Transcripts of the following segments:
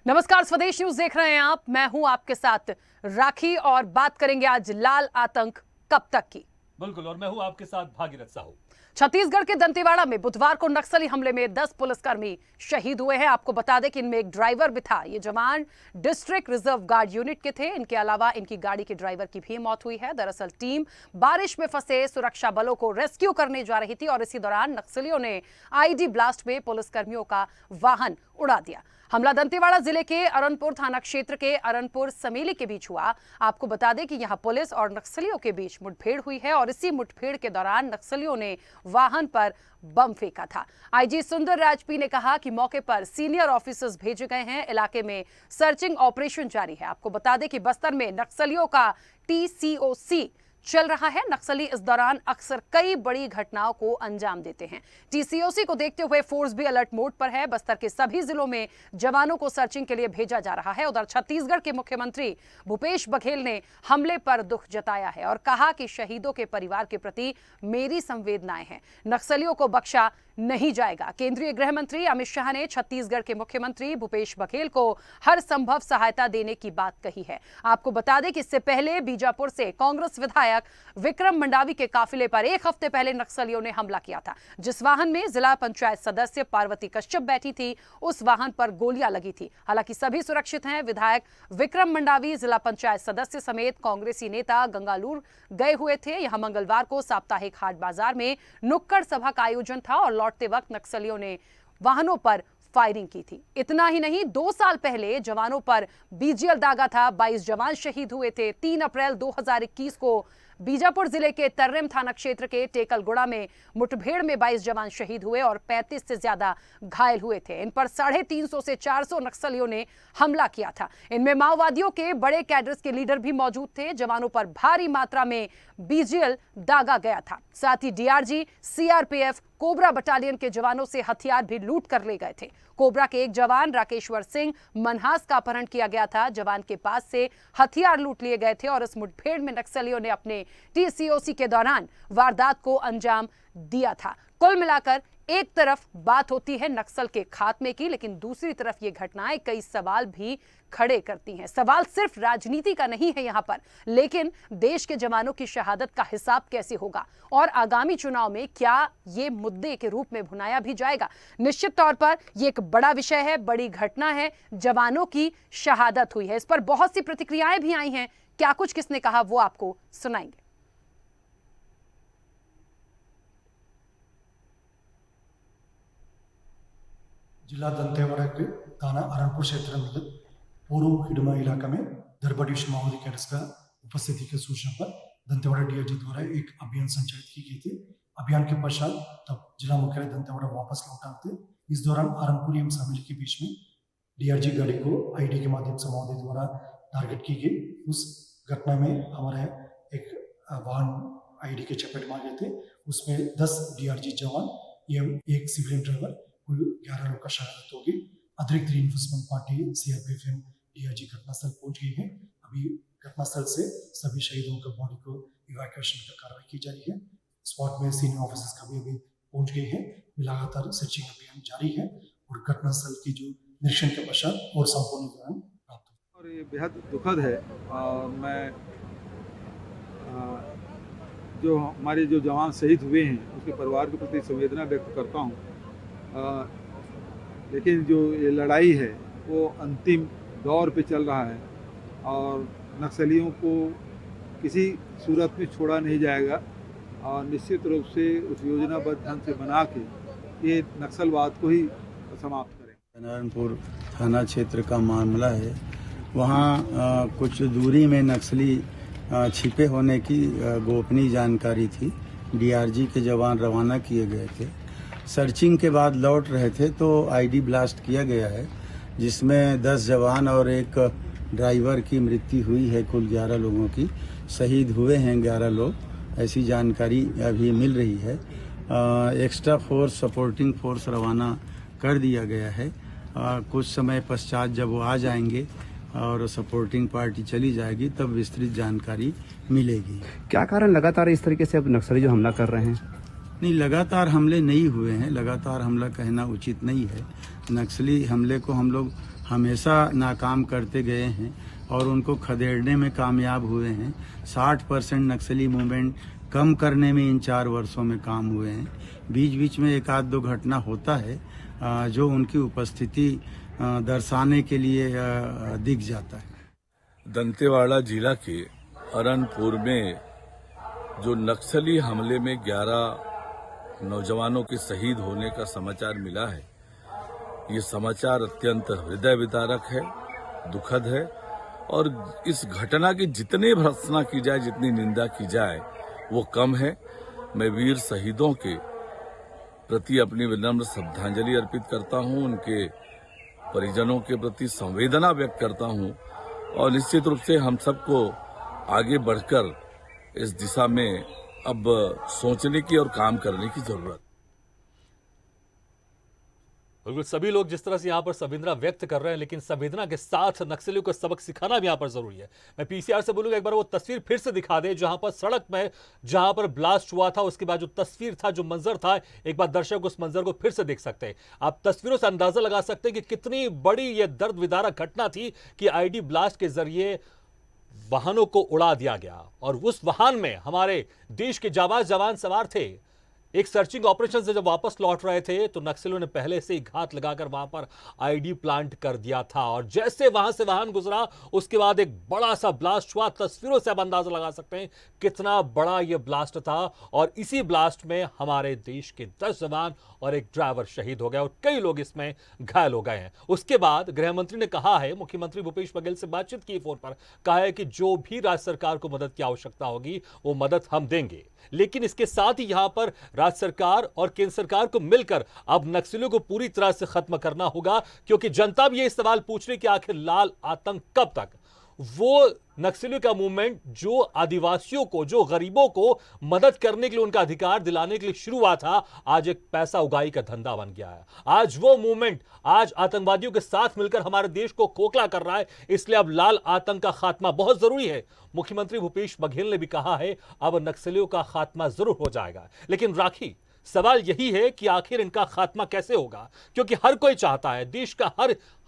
नमस्कार, स्वदेश न्यूज देख रहे हैं आप। मैं हूं आपके साथ राखी और बात करेंगे आज लाल आतंक कब तक की। बिल्कुल, और मैं हूं आपके साथ भागीरथ साहू। छत्तीसगढ़ के दंतेवाड़ा में बुधवार को नक्सली हमले में 10 पुलिसकर्मी शहीद हुए हैं। आपको बता दें कि इनमें एक ड्राइवर भी था। ये जवान डिस्ट्रिक्ट रिजर्व गार्ड यूनिट के थे। इनके अलावा इनकी गाड़ी के ड्राइवर की भी मौत हुई है। दरअसल टीम बारिश में फंसे सुरक्षा बलों को रेस्क्यू करने जा रही थी और इसी दौरान नक्सलियों ने आईडी ब्लास्ट में पुलिसकर्मियों का वाहन उड़ा दिया। हमला दंतेवाड़ा जिले के अरनपुर थाना क्षेत्र के अरनपुर समेली के बीच हुआ। आपको बता दें कि यहां पुलिस और नक्सलियों के बीच मुठभेड़ हुई है और इसी मुठभेड़ के दौरान नक्सलियों ने वाहन पर बम फेंका था। आईजी सुंदर राजपी ने कहा कि मौके पर सीनियर ऑफिसर्स भेजे गए हैं। इलाके में सर्चिंग ऑपरेशन जारी है। आपको बता दें कि बस्तर में नक्सलियों का TCOC चल रहा है। नक्सली इस दौरान अक्सर कई बड़ी घटनाओं को अंजाम देते हैं। TCOC को देखते हुए फोर्स भी अलर्ट मोड पर है। बस्तर के सभी जिलों में जवानों को सर्चिंग के लिए भेजा जा रहा है। उधर छत्तीसगढ़ के मुख्यमंत्री भूपेश बघेल ने हमले पर दुख जताया है और कहा कि शहीदों के परिवार के प्रति मेरी संवेदनाएं हैं। नक्सलियों को बख्शा नहीं जाएगा। केंद्रीय गृह मंत्री अमित शाह ने छत्तीसगढ़ के मुख्यमंत्री भूपेश बघेल को हर संभव सहायता देने की बात कही है। आपको बता दें कि इससे पहले बीजापुर से कांग्रेस विधायक विक्रम मंडावी के काफिले पर एक हफ्ते पहले नक्सलियों ने हमला किया था। जिस वाहन में जिला पंचायत सदस्य पार्वती कश्यप बैठी थी, उस वाहन पर गोलियां लगी थी। हालांकि सभी सुरक्षित हैं। विधायक विक्रम मंडावी जिला पंचायत सदस्य समेत कांग्रेसी नेता गंगालूर गए हुए थे। यहां मंगलवार को साप्ताहिक हाट बाजार में नुक्कड़ सभा का आयोजन था और लौटते वक्त नक्सलियों ने वाहनों पर फायरिंग की थी। इतना ही नहीं, 2 साल पहले जवानों पर BGL दागा था। 22 जवान शहीद हुए थे। 3 अप्रैल 2021 को बीजापुर जिले के तर्रेम थाना क्षेत्र के टेकलगुड़ा में मुठभेड़ में 22 जवान शहीद हुए और 35 से ज्यादा घायल हुए थे। इन पर 350 से 400 नक्सलियों ने हमला किया था। इनमें माओवादियों के बड़े कैडर्स के लीडर भी मौजूद थे। जवानों पर भारी मात्रा में BGL दागा गया था। साथ ही DRG, CRPF, कोबरा बटालियन के जवानों से हथियार भी लूट कर ले गए थे। कोबरा के एक जवान राकेश्वर सिंह मनहास का अपहरण किया गया था। जवान के पास से हथियार लूट लिए गए थे और इस मुठभेड़ में नक्सलियों ने अपने TCOC के दौरान वारदात को अंजाम दिया था। कुल मिलाकर एक तरफ बात होती है नक्सल के खात्मे की, लेकिन दूसरी तरफ ये घटनाएं कई सवाल भी खड़े करती हैं। सवाल सिर्फ राजनीति का नहीं है यहाँ पर, लेकिन देश के जवानों की शहादत का हिसाब कैसे होगा और आगामी चुनाव में क्या ये मुद्दे के रूप में भुनाया भी जाएगा। निश्चित तौर पर ये एक बड़ा विषय है, बड़ी घटना है। जवानों की शहादत हुई है। इस पर बहुत सी प्रतिक्रियाएं भी आई हैं। क्या कुछ किसने कहा वो आपको सुनाएंगे। जिला दंतेवाड़ा के थाना अरनपुर क्षेत्र में पूर्व हिडमा इलाका में दरबा डिवीजन माओवादी कैडर्स का उपस्थिति की सूचना पर दंतेवाड़ा DRG द्वारा एक अभियान संचालित की गई थी। अभियान के पश्चात तब जिला मुख्यालय दंतेवाड़ा वापस लौटा थे। इस दौरान अरनपुर एवं समेली के बीच में DRG गाड़ी को ID के माध्यम से माओवादी द्वारा टारगेट की गई। उस घटना में हमारे एक वाहन ID के चपेट में आ गए थे। उसमें 10 DRG जवान एवं एक सिविलियन ड्राइवर, कुल 11 लोग का शहादत होगी। अतिरिक्त रीइंफोर्समेंट पार्टी CRPF एवं DRG घटनास्थल पहुंच गई है। अभी घटनास्थल से सभी शहीदों के बॉडी को इवैक्यूएशन की कार्रवाई की जा रही है। स्पॉट में सीनियर ऑफिसर्स का भी अभी पहुंच गए हैं। लगातार सर्चिंग अभियान जारी है और घटनास्थल की जो निरीक्षण के पश्चात और संपूर्ण विवरण प्राप्त हो। और ये बेहद दुखद है और मैं जो हमारे जो जवान शहीद हुए हैं उसके परिवार के प्रति संवेदना व्यक्त करता हूँ। लेकिन जो ये लड़ाई है वो अंतिम दौर पे चल रहा है और नक्सलियों को किसी सूरत में छोड़ा नहीं जाएगा और निश्चित रूप से उस योजनाबद्ध ढंग से बना के ये नक्सलवाद को ही समाप्त करें। नारायणपुर थाना क्षेत्र का मामला है। वहाँ कुछ दूरी में नक्सली छिपे होने की गोपनीय जानकारी थी। DRG के जवान रवाना किए गए थे। सर्चिंग के बाद लौट रहे थे तो ID ब्लास्ट किया गया है, जिसमें 10 जवान और एक ड्राइवर की मृत्यु हुई है। कुल 11 लोगों की शहीद हुए हैं 11 लोग, ऐसी जानकारी अभी मिल रही है। एक्स्ट्रा फोर्स, सपोर्टिंग फोर्स रवाना कर दिया गया है। कुछ समय पश्चात जब वो आ जाएंगे और सपोर्टिंग पार्टी चली जाएगी तब विस्तृत जानकारी मिलेगी। क्या कारण लगातार इस तरीके से अब नक्सली जो हमला कर रहे हैं? नहीं, लगातार हमले नहीं हुए हैं। लगातार हमला कहना उचित नहीं है। नक्सली हमले को हम लोग हमेशा नाकाम करते गए हैं और उनको खदेड़ने में कामयाब हुए हैं। 60% नक्सली मूवमेंट कम करने में इन 4 वर्षों में काम हुए हैं। बीच बीच में एक आध दो घटना होता है जो उनकी उपस्थिति दर्शाने के लिए दिख जाता है। दंतेवाड़ा जिला के अरनपुर में जो नक्सली हमले में 11 नौजवानों के शहीद होने का समाचार मिला है, ये समाचार अत्यंत हृदय विदारक है, दुखद है और इस घटना की जितनी भर्त्सना की जाए, जितनी निंदा की जाए वो कम है। मैं वीर शहीदों के प्रति अपनी विनम्र श्रद्धांजलि अर्पित करता हूं, उनके परिजनों के प्रति संवेदना व्यक्त करता हूं और निश्चित रूप से हम सबको आगे बढ़कर इस दिशा में अब सोचने की और काम करने की जरूरत। बिल्कुल, सभी लोग जिस तरह से यहाँ पर संवेदना व्यक्त कर रहे हैं, लेकिन संवेदना के साथ नक्सलियों को सबक सिखाना भी यहाँ पर जरूरी है। मैं पीसीआर से बोलूंगा एक बार वो तस्वीर फिर से दिखा दे जहां पर सड़क में जहां पर ब्लास्ट हुआ था, उसके बाद जो तस्वीर था, जो मंजर था, एक बार दर्शक उस मंजर को फिर से देख सकते हैं। आप तस्वीरों से अंदाजा लगा सकते हैं कि कितनी बड़ी यह दर्द विदारक घटना थी कि आईडी ब्लास्ट के जरिए वाहनों को उड़ा दिया गया और उस वाहन में हमारे देश के जाबाज जवान सवार थे। एक सर्चिंग ऑपरेशन से जब वापस लौट रहे थे तो नक्सलियों ने पहले से ही घात लगाकर वहां पर आईडी प्लांट कर दिया था और जैसे वहां से वाहन गुजरा उसके बाद एक बड़ा सा ब्लास्ट हुआ। तस्वीरों से आप अंदाजा लगा सकते हैं कितना बड़ा यह ब्लास्ट था और इसी ब्लास्ट में हमारे देश के 10 जवान और एक ड्राइवर शहीद हो गए और कई लोग इसमें घायल हो गए हैं। उसके बाद गृह मंत्री ने कहा है, मुख्यमंत्री भूपेश बघेल से बातचीत की फोन पर, कहा है कि जो भी राज्य सरकार को मदद की आवश्यकता होगी वो मदद हम देंगे, लेकिन इसके साथ ही यहां पर राज्य सरकार और केंद्र सरकार को मिलकर अब नक्सलियों को पूरी तरह से खत्म करना होगा, क्योंकि जनता भी ये सवाल पूछ रही कि आखिर लाल आतंक कब तक। वो नक्सलियों का मूवमेंट जो आदिवासियों को, जो गरीबों को मदद करने के लिए, उनका अधिकार दिलाने के लिए शुरू हुआ था, आज एक पैसा उगाही का धंधा बन गया है। आज वो मूवमेंट आज आतंकवादियों के साथ मिलकर हमारे देश को खोखला कर रहा है। इसलिए अब लाल आतंक का खात्मा बहुत जरूरी है। मुख्यमंत्री भूपेश बघेल ने भी कहा है अब नक्सलियों का खात्मा जरूर हो जाएगा, लेकिन राखी सवाल यही है कि आखिर इनका खात्मा कैसे होगा, क्योंकि हर कोई चाहता है, देश का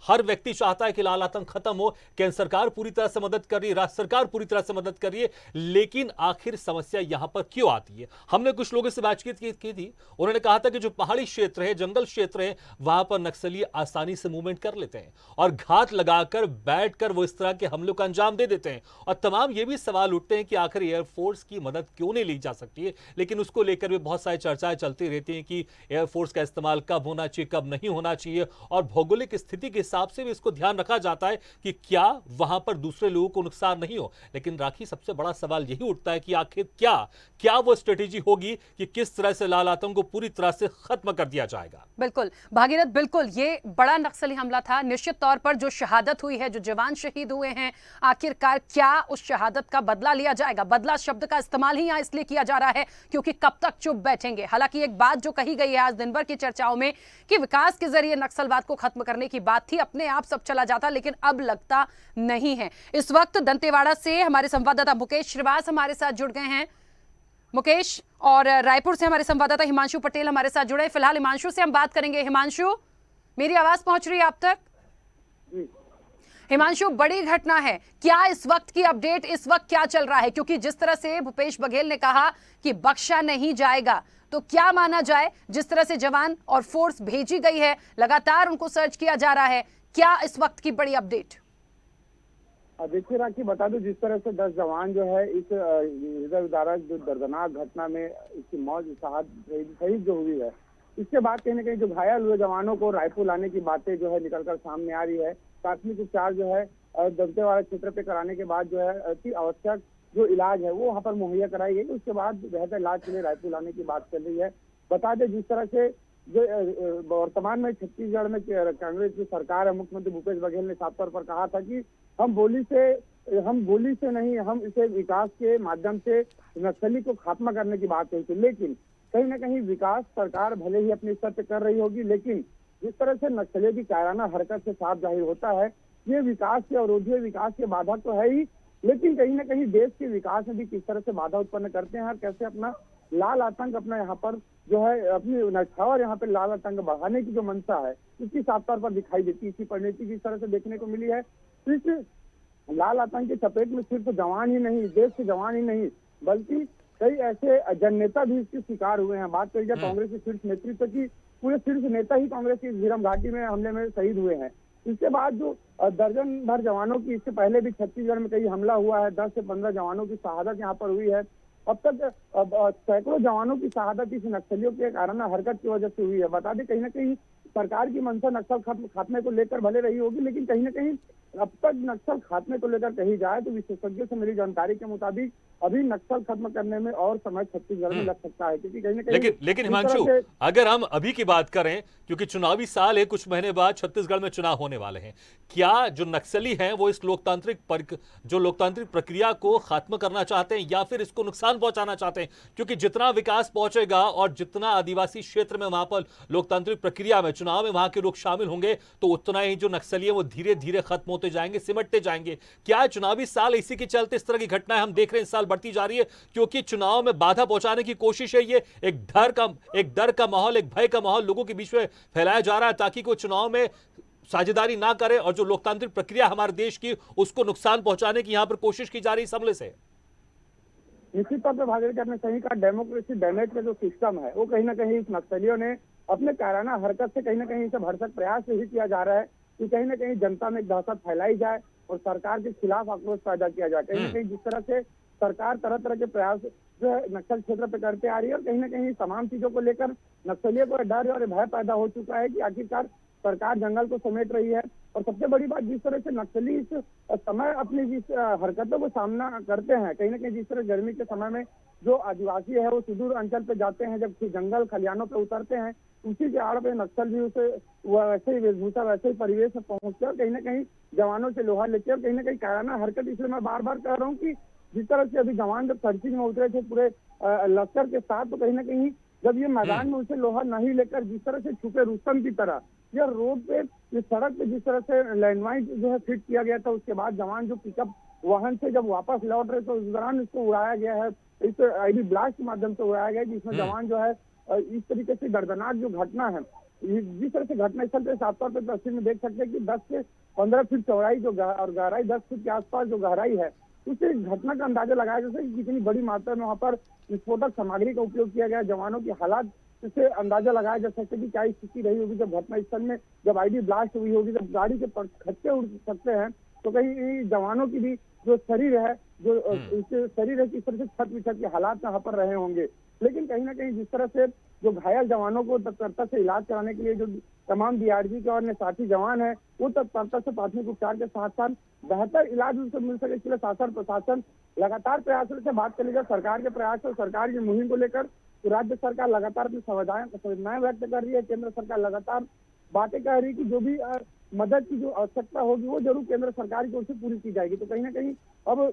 हर व्यक्ति चाहता है कि लाल आतंक खत्म हो। केंद्र सरकार पूरी तरह से मदद कर रही है, राज्य सरकार पूरी तरह से मदद कर रही है, लेकिन आखिर समस्या यहां पर क्यों आती है? हमने कुछ लोगों से बातचीत की थी, उन्होंने कहा था कि जो पहाड़ी क्षेत्र है, जंगल क्षेत्र है, वहां पर नक्सली आसानी से मूवमेंट कर लेते हैं और घात लगाकर बैठकर वो इस तरह के हमलों का अंजाम दे देते हैं। और तमाम ये भी सवाल उठते हैं कि आखिर एयरफोर्स की मदद क्यों नहीं ली जा सकती है, लेकिन उसको लेकर भी बहुत सारी चर्चाएं चलती रहती हैं कि एयरफोर्स का इस्तेमाल कब होना चाहिए, कब नहीं होना चाहिए, और भौगोलिक स्थिति के हिसाब से भी इसको ध्यान रखा जाता है कि क्या वहां पर दूसरे लोगों को नुकसान नहीं हो। लेकिन राखी, सबसे बड़ा सवाल यही उठता है कि आखिर क्या वो स्ट्रेटेजी होगी कि किस तरह से लाल आतंक को पूरी तरह से खत्म कर दिया जाएगा। बिल्कुल भागीरथ, बिल्कुल ये बड़ा नक्सली हमला था। निश्चित तौर पर जो शहादत हुई है, जो जवान शहीद हुए हैं, आखिरकार क्या उस शहादत का बदला लिया जाएगा? बदला शब्द का इस्तेमाल ही यहां इसलिए किया जा रहा है क्योंकि कब तक चुप बैठेंगे। हालांकि एक बात जो कही गई है आज दिन भर की चर्चाओं में कि विकास के जरिए नक्सलवाद को खत्म करने की बात थी, अपने आप सब चला जाता, लेकिन अब लगता नहीं है। इस वक्त दंतेवाड़ा से हमारे संवाददाता मुकेश श्रीवास हमारे साथ जुड़ गए हैं। मुकेश, और रायपुर से हमारे संवाददाता हिमांशु पटेल हमारे साथ जुड़े। फिलहाल हिमांशु से हम बात करेंगे। हिमांशु, मेरी आवाज पहुंच रही है आप तक? हिमांशु, बड़ी घटना है, क्या इस वक्त की अपडेट, इस वक्त क्या चल रहा है? क्योंकि जिस तरह से भूपेश बघेल ने कहा कि बख्शा नहीं जाएगा, तो क्या माना जाए? जिस तरह से जवान और फोर्स भेजी गई है, लगातार उनको सर्च किया जा रहा है, क्या इस वक्त की बड़ी अपडेट? देखिए राखी, बता दूं, जिस तरह से 10 जवान जो है इस हृदय विदारक जो दर्दनाक घटना में इसकी मौत शहीद जो हुई है, इसके बाद कहीं ना कहीं जो घायल हुए जवानों को रायपुर लाने की बातें जो है निकलकर सामने आ रही है। प्राथमिक उपचार जो है दंतेवाड़ा क्षेत्र पे कराने के बाद जो है अति आवश्यक जो इलाज है वो वहाँ पर मुहैया कराई गई। उसके बाद बेहतर इलाज के लिए रायपुर लाने की बात चल रही है। बता दें, जिस तरह से जो वर्तमान में छत्तीसगढ़ में कांग्रेस की सरकार है, मुख्यमंत्री भूपेश बघेल ने साफ तौर पर कहा था कि हम गोली से नहीं, हम इसे विकास के माध्यम से नक्सली को खात्मा करने की बात कही थी। लेकिन कहीं ना कहीं विकास सरकार भले ही अपने स्तर पे कर रही होगी, लेकिन जिस तरह से नक्सलियों की कायराना हरकत से साफ जाहिर होता है, ये विकास के अवरोधी, विकास के बाधक तो है ही, लेकिन कहीं ना कहीं देश के विकास में भी किस तरह से बाधा उत्पन्न करते हैं और कैसे अपना लाल आतंक अपना यहाँ पर जो है अपनी नछावर यहाँ पे लाल आतंक बढ़ाने की जो मंशा है इसकी साफ तौर पर दिखाई देती है। इसी परिणति की तरह से देखने को मिली है। इस लाल आतंक की चपेट में सिर्फ जवान ही नहीं, देश के जवान ही नहीं, बल्कि कई ऐसे जननेता भी इसके शिकार हुए हैं। बात करी जाए कांग्रेस के शीर्ष नेतृत्व की, पूरे शीर्ष नेता ही कांग्रेस की झीरम घाटी में हमले में शहीद हुए हैं। इसके बाद जो दर्जन भर जवानों की, इससे पहले भी छत्तीसगढ़ में कई हमला हुआ है, 10 से 15 जवानों की शहादत यहाँ पर हुई है। अब तक सैकड़ों जवानों की शहादत इस नक्सलियों के कारण हरकत की वजह से हुई है। बता दें कहीं ना कहीं सरकार की मंशा नक्सल खात्मे को लेकर भले रही होगी, लेकिन कहीं ना कहीं अब तक नक्सल खात्मे को लेकर कही जाए तो विशेषज्ञों से मिली जानकारी के मुताबिक अभी नक्सल खत्म करने में और समय छत्तीसगढ़ में लग सकता है, क्योंकि कहीं ना कहीं लेकिन हिमांशु, अगर हम अभी की बात करें, क्योंकि चुनावी साल है, कुछ महीने बाद छत्तीसगढ़ में चुनाव होने वाले हैं, क्या जो नक्सली हैं वो इस लोकतांत्रिक प्रक्रिया को खत्म करना चाहते हैं या फिर इसको नुकसान पहुंचाना चाहते हैं? क्योंकि जितना विकास पहुंचेगा और जितना आदिवासी क्षेत्र में वहां पर लोकतांत्रिक प्रक्रिया में चुनाव में वहां के लोग शामिल होंगे तो उतना ही जो नक्सली है वो धीरे धीरे खत्म होते जाएंगे, सिमटते जाएंगे। क्या चुनावी साल इसी के चलते इस तरह की घटनाएं हम देख रहे हैं इस साल बढ़ती जा रही है, क्योंकि चुनाव में बाधा पहुंचाने की कोशिश है? ये एक डर का माहौल, एक भय का माहौल लोगों के बीच में फैलाया जा रहा है ताकि कोई चुनाव में साझेदारी ना करे और जो लोकतांत्रिक प्रक्रिया हमारे देश की उसको नुकसान पहुंचाने की यहां पर कोशिश की जा रही है हमले से। निश्चित तौर पर भागीरथी करने सही का डेमोक्रेसी डैमेज का जो सिस्टम है वो कहीं ना कहीं इस नक्सलियों ने अपने कायराना हरकत से कहीं ना कहीं इसे भरसक प्रयास से ही किया जा रहा है कि कहीं ना कहीं जनता में दहशत फैलाई जाए और सरकार के खिलाफ आक्रोश पैदा किया जाए। कहीं ना कहीं जिस तरह से सरकार तरह तरह के प्रयास जो है नक्सल क्षेत्र पे करते आ रही है और कहीं ना कहीं तमाम चीजों को लेकर नक्सलियों को डर और भय पैदा हो चुका है कि आखिरकार सरकार जंगल को समेट रही है। और सबसे बड़ी बात, जिस तरह से नक्सली इस समय अपनी जिस हरकतों को सामना करते हैं, कहीं ना कहीं जिस तरह गर्मी के समय में जो आदिवासी है वो सुदूर अंचल पे जाते हैं, जब जंगल खलिहानों पे उतरते हैं, उसी के आड़ पे नक्सल भी उसे वैसे ही वेशभूषा वैसे ही परिवेश में पहुंचते हैं, कहीं ना कहीं जवानों से लोहा लेते हैं, कहीं ना कहीं कायराना हरकत। इसलिए मैं बार बार कह रहा हूँ कि जिस तरह से अभी जवान जब सर्चिंग में उतरे थे पूरे लश्कर के साथ, तो कहीं ना कहीं जब ये मैदान में उसे लोहा नहीं लेकर जिस तरह से छुपे रुस्तम की तरह या रोड पे, ये सड़क पे जिस तरह से लैंडमाइन जो है फिट किया गया था, उसके बाद जवान जो पिकअप वाहन से जब वापस लौट रहे तो उस दौरान इसको उड़ाया गया है, इस आईडी ब्लास्ट के माध्यम से उड़ाया गया, जिसमें जवान जो है इस तरीके से दर्दनाक जो घटना है, जिस तरह से घटना स्थल पे साफ तौर पर तस्वीर में देख सकते हैं कि 10 से 15 फीट चौड़ाई जो और गहराई 10 फीट के आसपास जो गहराई है, उससे घटना का अंदाजा लगाया जा सकता है कि कितनी बड़ी मात्रा में वहाँ पर विस्फोटक सामग्री का उपयोग किया गया। जवानों की हालात से अंदाजा लगाया जा सकता है कि क्या स्थिति रही होगी जब घटना स्थल में जब आईडी ब्लास्ट हुई होगी, जब गाड़ी के खच्चे उड़ सकते हैं, तो कहीं जवानों की भी जो शरीर है, जो उसके शरीर है, किस तरह से छत विछत के हालात यहाँ पर रहे होंगे। लेकिन कहीं ना कहीं जिस तरह से जो घायल जवानों को तत्परता से इलाज कराने के लिए जो तमाम डीआरजी के और साथी जवान है, वो तत्परता से प्राथमिक उपचार के साथ साथ बेहतर इलाज उनसे मिल सके, इसके लिए शासन प्रशासन लगातार प्रयासों से बात कर लीजिए सरकार के प्रयास और सरकार की मुहिम को लेकर, तो राज्य सरकार लगातार अपनी संवेदनाएं व्यक्त कर रही है, केंद्र सरकार लगातार बातें कर रही है कि जो भी मदद की जो आवश्यकता होगी वो जरूर केंद्र सरकार की ओर से पूरी की जाएगी। तो कहीं ना कहीं अब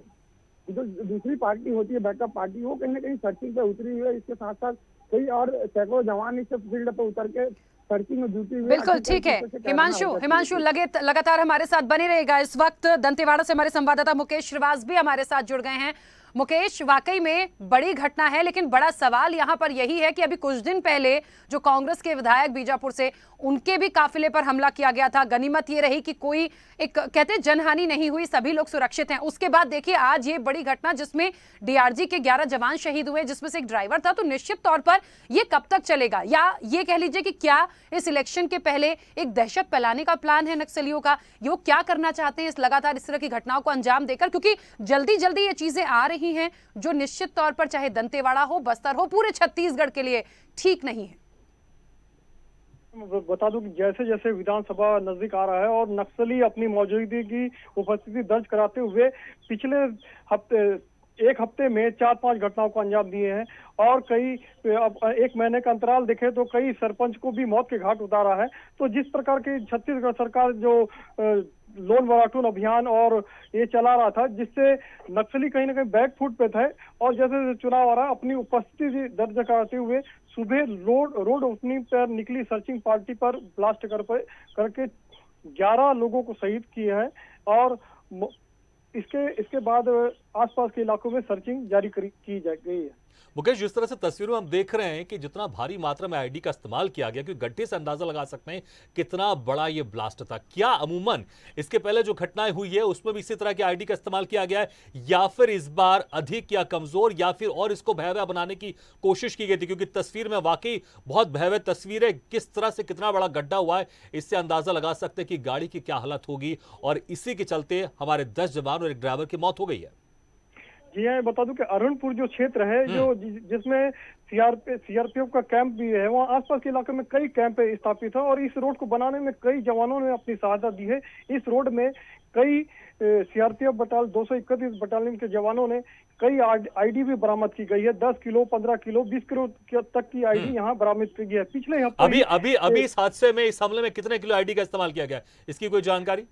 जो दूसरी पार्टी होती है, बैकअप पार्टी, वो कहीं ना कहीं सर्चिंग पे उतरी हुई है। इसके साथ साथ कई और सैकड़ों जवान इस फील्ड पे उतर के सर्चिंग में जुटी हुई। बिल्कुल ठीक है हिमांशु लगातार हमारे साथ बने रहेगा। इस वक्त दंतेवाड़ा से हमारे संवाददाता मुकेश श्रीवास भी हमारे साथ जुड़ गए हैं। मुकेश, वाकई में बड़ी घटना है, लेकिन बड़ा सवाल यहां पर यही है कि अभी कुछ दिन पहले जो कांग्रेस के विधायक बीजापुर से, उनके भी काफिले पर हमला किया गया था। गनीमत ये रही कि कोई एक कहते जनहानि नहीं हुई, सभी लोग सुरक्षित हैं। उसके बाद देखिए आज ये बड़ी घटना जिसमें डीआरजी के 11 जवान शहीद हुए, जिसमें से एक ड्राइवर था। तो निश्चित तौर पर ये कब तक चलेगा, या ये कह लीजिए कि क्या इस इलेक्शन के पहले एक दहशत फैलाने का प्लान है नक्सलियों का? ये क्या करना चाहते हैं इस लगातार इस तरह की घटनाओं को अंजाम देकर? क्योंकि जल्दी जल्दी ये चीजें आ रही हैं जो निश्चित तौर पर चाहे दंतेवाड़ा हो, बस्तर हो, पूरे छत्तीसगढ़ के लिए ठीक नहीं है। बता दूं कि जैसे जैसे विधानसभा नजदीक आ रहा है और नक्सली अपनी मौजूदगी की उपस्थिति दर्ज कराते हुए पिछले एक हफ्ते में 4-5 घटनाओं को अंजाम दिए हैं और कई अब एक महीने का अंतराल देखे तो कई सरपंच को भी मौत के घाट उतारा है। तो जिस प्रकार की छत्तीसगढ़ सरकार जो लोन वराटून अभियान और ये चला रहा था, जिससे नक्सली कहीं ना कहीं बैकफुट पे थे और जैसे जैसे चुनाव आ रहा अपनी उपस्थिति दर्ज कराते हुए सुबह रोड ओपनिंग पर निकली सर्चिंग पार्टी पर ब्लास्ट करके 11 लोगों को शहीद किए हैं और इसके बाद आसपास के इलाकों में सर्चिंग जारी की गई है। मुकेश, जिस तरह से तस्वीरों में हम देख रहे हैं कि जितना भारी मात्रा में आईडी का इस्तेमाल किया गया, क्योंकि गड्ढे से अंदाजा लगा सकते हैं कितना बड़ा ये ब्लास्ट था। क्या अमूमन इसके पहले जो घटनाएं हुई है उसमें भी इसी तरह के आईडी का इस्तेमाल किया गया है, या फिर इस बार अधिक या कमजोर, या फिर और इसको भयावह बनाने की कोशिश की गई थी? क्योंकि तस्वीर में वाकई बहुत भयावह तस्वीर है, किस तरह से कितना बड़ा गड्ढा हुआ है, इससे अंदाजा लगा सकते हैं कि गाड़ी की क्या हालत होगी, और इसी के चलते हमारे 10 जवान और एक ड्राइवर की मौत हो गई है। जी हाँ, बता दूं कि अरणपुर जो क्षेत्र है, जो जिसमें सीआरपीएफ का कैंप भी है, वहाँ आसपास के इलाके में कई कैंप स्थापित है और इस रोड को बनाने में कई जवानों ने अपनी सहायता दी है। इस रोड में कई सीआरपीएफ 231 बटालियन के जवानों ने कई आईडी भी बरामद की गई है। 10 किलो, 15 किलो, 20 किलो तक की आईडी यहाँ बरामद की गई है। पिछले हफ्ते अभी इस हादसे में, इस हमले में कितने किलो आईडी का इस्तेमाल किया गया, इसकी कोई जानकारी?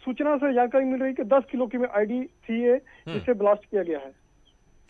सूचना से जानकारी मिल रही है कि 10 किलो की आईडी थी ये, जिसे ब्लास्ट किया गया है।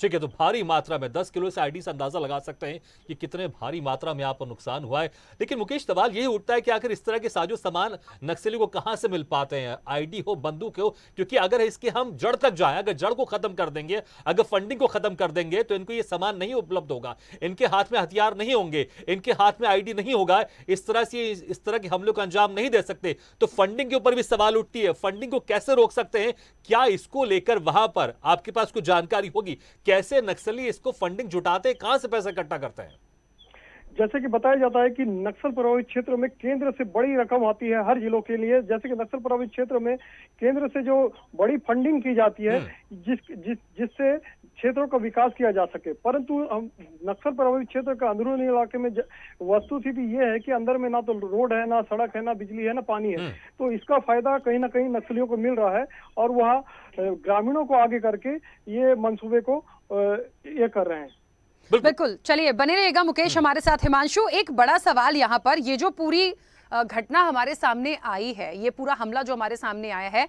ठीक है, तो भारी मात्रा में 10 किलो से आईडी से अंदाजा लगा सकते हैं कि कितने भारी मात्रा में यहाँ पर नुकसान हुआ है। लेकिन मुकेश, सवाल यही उठता है कि आखिर इस तरह के साजो सामान नक्सली को कहां से मिल पाते हैं, आईडी हो, बंदूक हो? क्योंकि अगर इसके हम जड़ तक जाएं, अगर जड़ को खत्म कर देंगे, अगर फंडिंग को खत्म कर देंगे, तो इनको ये सामान नहीं उपलब्ध होगा, इनके हाथ में हथियार नहीं होंगे, इनके हाथ में आईडी नहीं होगा, इस तरह के हमलों को अंजाम नहीं दे सकते। तो फंडिंग के ऊपर भी सवाल उठती है, फंडिंग को कैसे रोक सकते हैं? क्या इसको लेकर वहां पर आपके पास कुछ जानकारी होगी? कैसे नक्सली इसको फंडिंग जुटाते हैं, कहां से पैसा इकट्ठा करते हैं? जैसे कि बताया जाता है कि नक्सल प्रभावित क्षेत्र में केंद्र से बड़ी रकम आती है हर जिलों के लिए। जैसे कि नक्सल प्रभावित क्षेत्र में केंद्र से जो बड़ी फंडिंग की जाती है, जिससे क्षेत्रों का विकास किया जा सके, परंतु हम नक्सल प्रभावित क्षेत्र का अंदरूनी इलाके में वस्तुस्थिति ये है कि अंदर में ना तो रोड है, ना सड़क है, ना बिजली है, ना पानी है। तो इसका फायदा कहीं ना कहीं नक्सलियों को मिल रहा है और वह ग्रामीणों को आगे करके ये मंसूबे को ये कर रहे हैं। बिल्कुल, चलिए बने रहिएगा मुकेश हमारे साथ। हिमांशु, एक बड़ा सवाल यहाँ पर, ये जो पूरी घटना हमारे सामने आई है, ये पूरा हमला जो हमारे सामने आया है,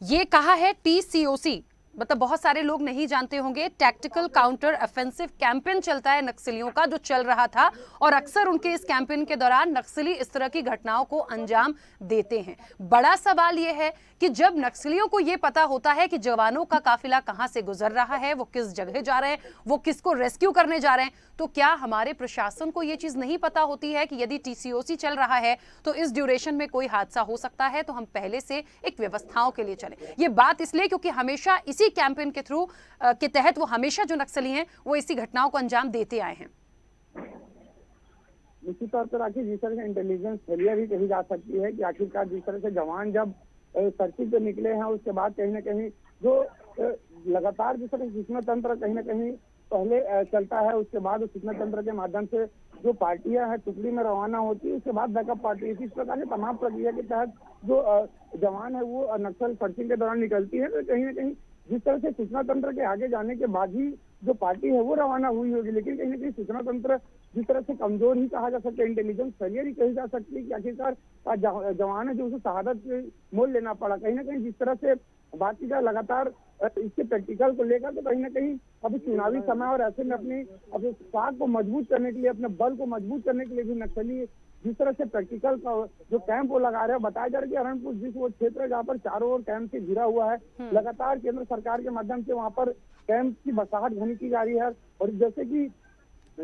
ये कहा है TCOC, मतलब बहुत सारे लोग नहीं जानते होंगे, टैक्टिकल काउंटर ऑफेंसिव कैंपेन चलता है नक्सलियों का, जो चल रहा था, और अक्सर उनके इस कैंपेन के दौरान नक्सली इस तरह की घटनाओं को अंजाम देते हैं। बड़ा सवाल यह है कि जब नक्सलियों को यह पता होता है कि जवानों का काफिला कहां से गुजर रहा है, वो किस जगह जा रहे हैं, वो किसको रेस्क्यू करने जा रहे हैं, तो क्या हमारे प्रशासन को यह चीज नहीं पता होती है कि यदि TCOC चल रहा है तो इस ड्यूरेशन में कोई हादसा हो सकता है, तो हम पहले से एक व्यवस्थाओं के लिए चलें? ये बात इसलिए क्योंकि हमेशा इसी कैंपेन के थ्रू के तहत वो हमेशा जो नक्सली हैं वो इसी घटनाओं को अंजाम देते आए हैं। निश्चित तौर पर आखिर जिस तरह से इंटेलिजेंस फेलियर भी कही जा सकती है कि आखिरकार जिस तरह से जवान जब सर्चिंग पे निकले हैं, उसके बाद कहीं ना कहीं जो लगातार जिस तरह सूचना तंत्र कहीं ना कहीं पहले चलता है, उसके बाद सूचना तंत्र के माध्यम से जो पार्टियां हैं टुकड़ी में रवाना होती है, उसके बाद बैकअप पार्टी, इस प्रकार की तमाम प्रक्रिया के तहत जो जवान है वो नक्सल सर्चिंग के दौरान निकलती है। तो कहीं ना कहीं जिस तरह से सूचना तंत्र के आगे जाने के बाद ही जो पार्टी है वो रवाना हुई होगी, लेकिन कहीं ना कहीं सूचना तंत्र जिस तरह से कमजोर ही कहा जा सकता है, इंटेलिजेंस फेलियर ही कही जा सकती है कि आखिरकार जवान है जो उसे शहादत मोल लेना पड़ा। कहीं ना कहीं जिस तरह से बात की जाए लगातार इसके प्रैक्टिकल को लेकर, तो कहीं ना कहीं अभी चुनावी समय और ऐसे में अपने साख को मजबूत करने के लिए, अपने बल को मजबूत करने के लिए भी नक्सली जिस तरह से प्रैक्टिकल का जो कैंप वो लगा रहे हैं, बताया जा रहा है कि अरणपुर जिस वो क्षेत्र है जहाँ पर चारों ओर कैंप से घिरा हुआ है, लगातार केंद्र सरकार के माध्यम से वहाँ पर कैंप की बसाहट घनी की जा रही है। और जैसे कि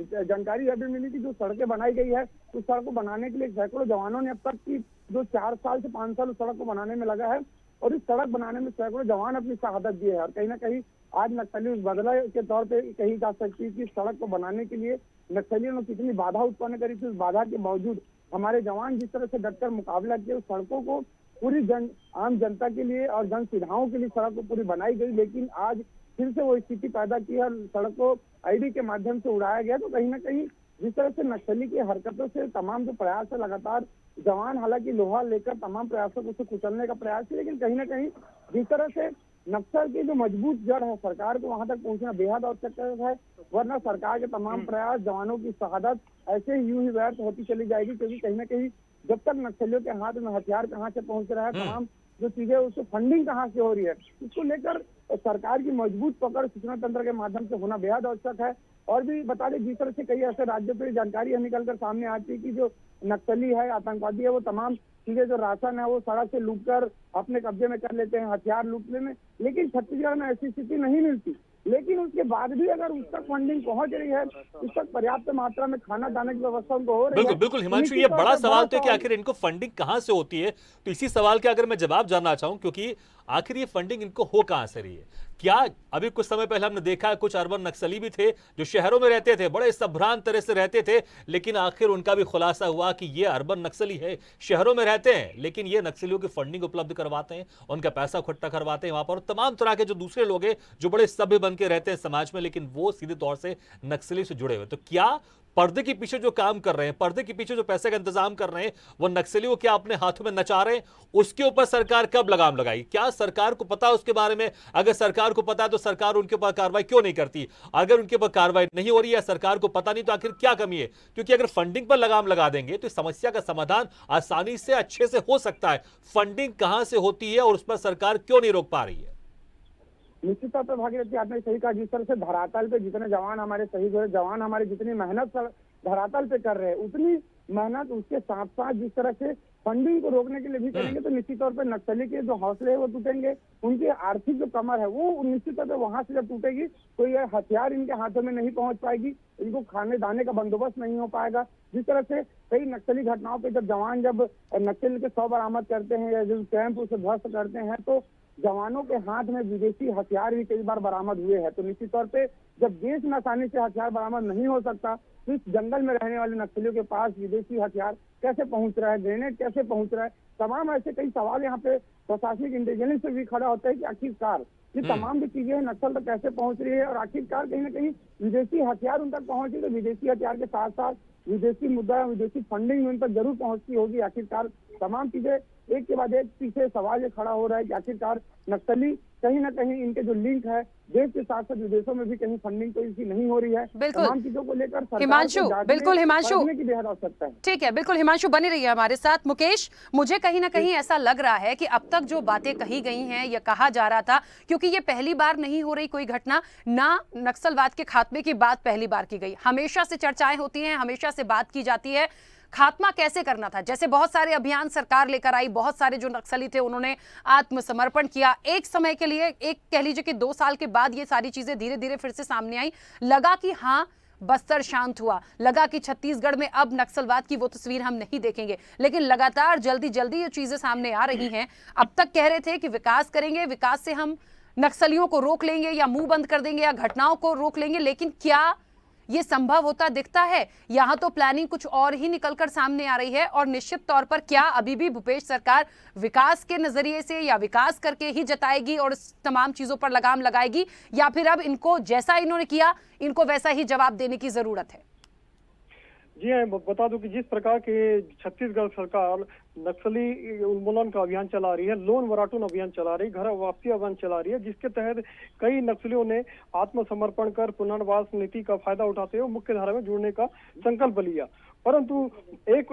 जानकारी अभी मिली कि जो सड़कें बनाई गई है, उस सड़क को बनाने के लिए सैकड़ों जवानों ने अब तक की जो 4 साल से 5 साल उस सड़क को बनाने में लगा है, और इस सड़क बनाने में सैकड़ों जवान अपनी शहादत दिए हैं। और कहीं ना कहीं आज नक्सली उस बदला के तौर पे कही जा सकती है कि सड़क को बनाने के लिए नक्सलियों ने कितनी बाधा उत्पन्न करी थी। उस बाधा के बावजूद हमारे जवान जिस तरह से डटकर मुकाबला किए, उस सड़कों को पूरी आम जनता के लिए और जन सुविधाओं के लिए सड़क को पूरी बनाई गई, लेकिन आज फिर से वो स्थिति पैदा की है, सड़क को आईडी के माध्यम से उड़ाया गया। तो कहीं ना कहीं जिस तरह से नक्सली की हरकतों से तमाम जो प्रयास है, लगातार जवान हालांकि लोहा लेकर तमाम प्रयासों को उसे कुचलने का प्रयास है, लेकिन कहीं ना कहीं जिस तरह से नक्सल की जो मजबूत जड़ है, सरकार को वहां तक पहुंचना बेहद आवश्यक है, वरना सरकार के तमाम प्रयास, जवानों की शहादत ऐसे यूं ही व्यर्थ होती चली जाएगी। क्योंकि कहीं ना कहीं जब तक नक्सलियों के हाथ में हथियार कहाँ से पहुंच रहा है, तमाम जो चीजें उससे फंडिंग कहाँ से हो रही है, इसको लेकर सरकार की मजबूत पकड़ सूचना तंत्र के माध्यम से होना बेहद आवश्यक है। और भी बता दें, जिस तरह से कई ऐसे राज्यों पर जानकारी निकलकर सामने आती है कि जो नक्सली है, आतंकवादी है, वो तमाम चीजें जो राशन है वो सड़क से लूट कर अपने कब्जे में कर लेते हैं, हथियार लूटने में। लेकिन छत्तीसगढ़ में ऐसी स्थिति नहीं मिलती। लेकिन उसके बाद भी अगर उस तक फंडिंग पहुंच रही है, उस तक पर्याप्त मात्रा में खाना दाने की व्यवस्था उनको हो रही बिल्कुल है, बिल्कुल तो हिमांशु, निश्चित ये तौर बड़ा पर सवाल तो है कि सवाल- आखिर इनको फंडिंग कहां से होती है। तो इसी सवाल का अगर मैं जवाब जानना चाहूं, क्योंकि आखिर ये फंडिंग इनको हो कहां से रही है। क्या अभी कुछ समय पहले हमने देखा है कुछ अर्बन नक्सली भी थे जो शहरों में रहते थे, बड़े संभ्रांत तरह से रहते थे, लेकिन आखिर उनका भी खुलासा हुआ कि ये अर्बन नक्सली है, शहरों में रहते हैं लेकिन ये नक्सलियों की फंडिंग उपलब्ध करवाते हैं, उनका पैसा इकट्ठा करवाते हैं वहां पर। तमाम तरह के जो दूसरे लोग हैं जो बड़े सभ्य बन के रहते हैं समाज में, लेकिन वो सीधे तौर से नक्सली से जुड़े हुए। तो क्या पर्दे के पीछे जो काम कर रहे हैं, पर्दे के पीछे जो पैसे का इंतजाम कर रहे हैं, वो नक्सलियों क्या अपने हाथों में नचा रहे हैं? उसके ऊपर सरकार कब लगाम लगाई? क्या सरकार को पता है उसके बारे में? अगर सरकार को पता है तो सरकार उनके ऊपर कार्रवाई क्यों नहीं करती? अगर उनके ऊपर कार्रवाई नहीं हो रही है, सरकार को पता नहीं, तो आखिर क्या कमी है? क्योंकि अगर फंडिंग पर लगाम लगा देंगे तो इस समस्या का समाधान आसानी से अच्छे से हो सकता है। फंडिंग कहां से होती है और उस पर सरकार क्यों नहीं रोक पा रही है? निश्चित तौर पर भागीरथी, आपने सही कहा। जिस तरह से धरातल पे जितने जवान हमारे शहीद हुए, जवान हमारे जितनी मेहनत धरातल पे कर रहे हैं, उतनी मेहनत उसके साथ साथ जिस तरह से फंडिंग को रोकने के लिए भी करेंगे, तो निश्चित तौर पर नक्सली के जो हौसले है वो टूटेंगे, उनकी आर्थिक जो कमर है वो निश्चित तौर पर वहां से जब टूटेगी तो ये हथियार इनके हाथों में नहीं पहुंच पाएगी, इनको खाने दाने का बंदोबस्त नहीं हो पाएगा। जिस तरह से कई नक्सली घटनाओं पे जब जवान जब नक्सल के 100 बरामद करते हैं या जो कैंप उसे ध्वस्त करते हैं, तो जवानों के हाथ में विदेशी हथियार भी कई बार बरामद हुए हैं। तो निश्चित तौर पे जब देश में आसानी से हथियार बरामद नहीं हो सकता, तो इस जंगल में रहने वाले नक्सलियों के पास विदेशी हथियार कैसे पहुंच रहा है, ग्रेनेड कैसे पहुंच रहा है, तमाम ऐसे कई सवाल यहाँ पे प्रशासनिक इंटेलिजेंस से भी खड़ा होता है कि आखिरकार ये तमाम भी चीजें नक्सल तक कैसे पहुंच रही है, और आखिरकार कहीं ना कहीं विदेशी हथियार उन तक पहुंचे, तो विदेशी हथियार के साथ साथ विदेशी मुद्दा, विदेशी फंडिंग उन तक जरूर पहुंचती होगी। आखिरकार तमाम चीजें एक के बाद एक पीछे सवाल ये खड़ा हो रहा है कि आखिरकार नक्सली कहीं ना कहीं इनके जो लिंक है देश के साथ साथ विदेशों में भी कहीं फंडिंग तो इसकी नहीं हो रही है। बिल्कुल। तमाम चीजों को लेकर सरकार को हिमांशु, जांचने, बिल्कुल हिमांशु। परखने की बेहद आवश्यकता है। ठीक है, बिल्कुल हिमांशु बनी रही है हमारे साथ। मुकेश, मुझे कहीं ना कहीं ऐसा लग रहा है कि अब तक जो बातें कही गई हैं या कहा जा रहा था, क्योंकि ये पहली बार नहीं हो रही कोई घटना, ना नक्सलवाद के खात्मे की बात पहली बार की गई, हमेशा से चर्चाएं होती हैं, हमेशा से बात की जाती है खात्मा कैसे करना था। जैसे बहुत सारे अभियान सरकार लेकर आई, बहुत सारे जो नक्सली थे उन्होंने आत्मसमर्पण किया, एक समय के लिए, एक कह लीजिए कि 2 साल के बाद ये सारी चीजें धीरे धीरे फिर से सामने आई, लगा कि हाँ बस्तर शांत हुआ, लगा कि छत्तीसगढ़ में अब नक्सलवाद की वो तस्वीर हम नहीं देखेंगे, लेकिन लगातार जल्दी जल्दी ये चीजें सामने आ रही हैं। अब तक कह रहे थे कि विकास करेंगे, विकास से हम नक्सलियों को रोक लेंगे या मुंह बंद कर देंगे या घटनाओं को रोक लेंगे, लेकिन क्या ये संभव होता दिखता है? यहां तो प्लानिंग कुछ और ही निकलकर सामने आ रही है। और निश्चित तौर पर क्या अभी भी भूपेश सरकार विकास के नजरिए से या विकास करके ही जताएगी और इस तमाम चीजों पर लगाम लगाएगी, या फिर अब इनको जैसा इन्होंने किया इनको वैसा ही जवाब देने की जरूरत है? जी हाँ, बता दूं कि जिस प्रकार के छत्तीसगढ़ सरकार नक्सली उन्मूलन का अभियान चला रही है, लोन वराटून अभियान चला रही है, घर वापसी अभियान चला रही है, जिसके तहत कई नक्सलियों ने आत्मसमर्पण कर पुनर्वास नीति का फायदा उठाते हुए मुख्य धारा में जुड़ने का संकल्प लिया। परंतु एक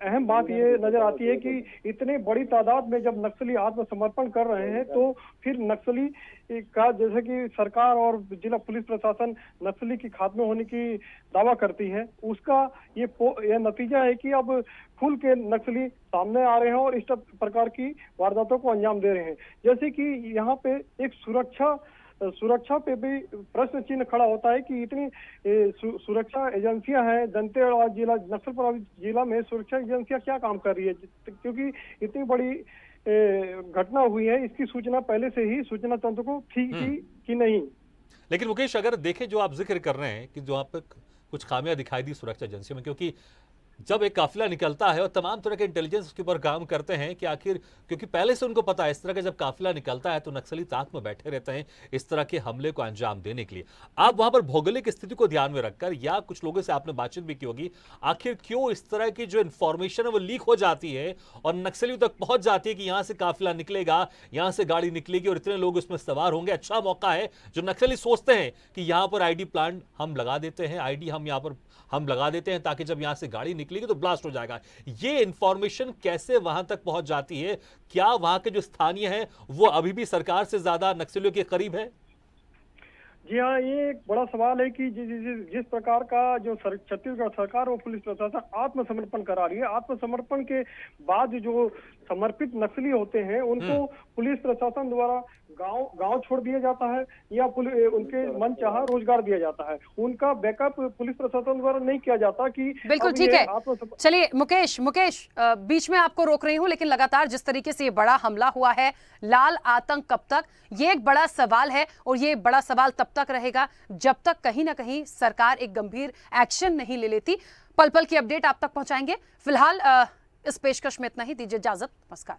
अहम बात ये नजर आती है कि इतने बड़ी तादाद में जब नक्सली आत्मसमर्पण कर रहे हैं, तो फिर नक्सली का, जैसे कि सरकार और जिला पुलिस प्रशासन नक्सली की खात्मे होने की दावा करती है, उसका ये नतीजा है कि अब खुल के नक्सली सामने आ रहे हैं और इस प्रकार की वारदातों को अंजाम दे रहे हैं। जैसे कि यहाँ पे एक सुरक्षा पे भी प्रश्न चिन्ह खड़ा होता है कि इतनी सुरक्षा एजेंसियां हैं, दंतेवाड़ा जिला, नक्सल प्रभावित जिला में सुरक्षा एजेंसियां क्या काम कर रही है, क्योंकि इतनी बड़ी घटना हुई है, इसकी सूचना पहले से ही सूचना तंत्र को थी कि नहीं। लेकिन मुकेश, अगर देखें जो आप जिक्र कर रहे हैं कि जो आप कुछ खामियां दिखाई दी सुरक्षा एजेंसियों में, क्योंकि जब एक काफिला निकलता है और तमाम तरह के इंटेलिजेंस उसके ऊपर काम करते हैं कि आखिर, क्योंकि पहले से उनको पता है इस तरह का जब काफिला निकलता है तो नक्सली ताक में बैठे रहते हैं इस तरह के हमले को अंजाम देने के लिए। आप वहां पर भौगोलिक स्थिति को ध्यान में रखकर, या कुछ लोगों से आपने बातचीत भी की होगी, आखिर क्यों इस तरह की जो इंफॉर्मेशन है वो लीक हो जाती है और नक्सलियों तक पहुंच जाती है कि यहां से काफिला निकलेगा, यहां से गाड़ी निकलेगी और इतने लोग उसमें सवार होंगे, अच्छा मौका है। जो नक्सली सोचते हैं कि यहां पर आईडी प्लांट हम लगा देते हैं, आईडी हम यहां पर हम लगा देते हैं ताकि जब यहां से गाड़ी निकलेगी तो ब्लास्ट हो जाएगा। ये इंफॉर्मेशन कैसे वहां तक पहुंच जाती है? क्या वहां के जो स्थानीय हैं वो अभी भी सरकार से ज्यादा नक्सलियों के करीब है? जी हाँ, ये एक बड़ा सवाल है कि जिस प्रकार का जो छत्तीसगढ़ सरकार और पुलिस प्रशासन आत्मसमर्पण करा रही है, आत्मसमर्पण के बाद जो समर्पित नक्सली होते हैं उनको पुलिस प्रशासन द्वारा गांव छोड़ दिया जाता है या उनके मनचाहा रोजगार दिया जाता है। उनका बैकअप पुलिस प्रशासन द्वारा नहीं किया जाता कि बिल्कुल ठीक है। चलिए मुकेश बीच में आपको रोक रही हूं, लेकिन लगातार जिस तरीके से ये बड़ा हमला हुआ है, लाल आतंक कब तक, ये एक बड़ा सवाल है और ये बड़ा सवाल तब तक रहेगा जब तक कहीं ना कहीं सरकार एक गंभीर एक्शन नहीं ले लेती। पल पल की अपडेट आप तक पहुंचाएंगे। फिलहाल इस पेशकश में इतना ही, दीजिए इजाजत। नमस्कार।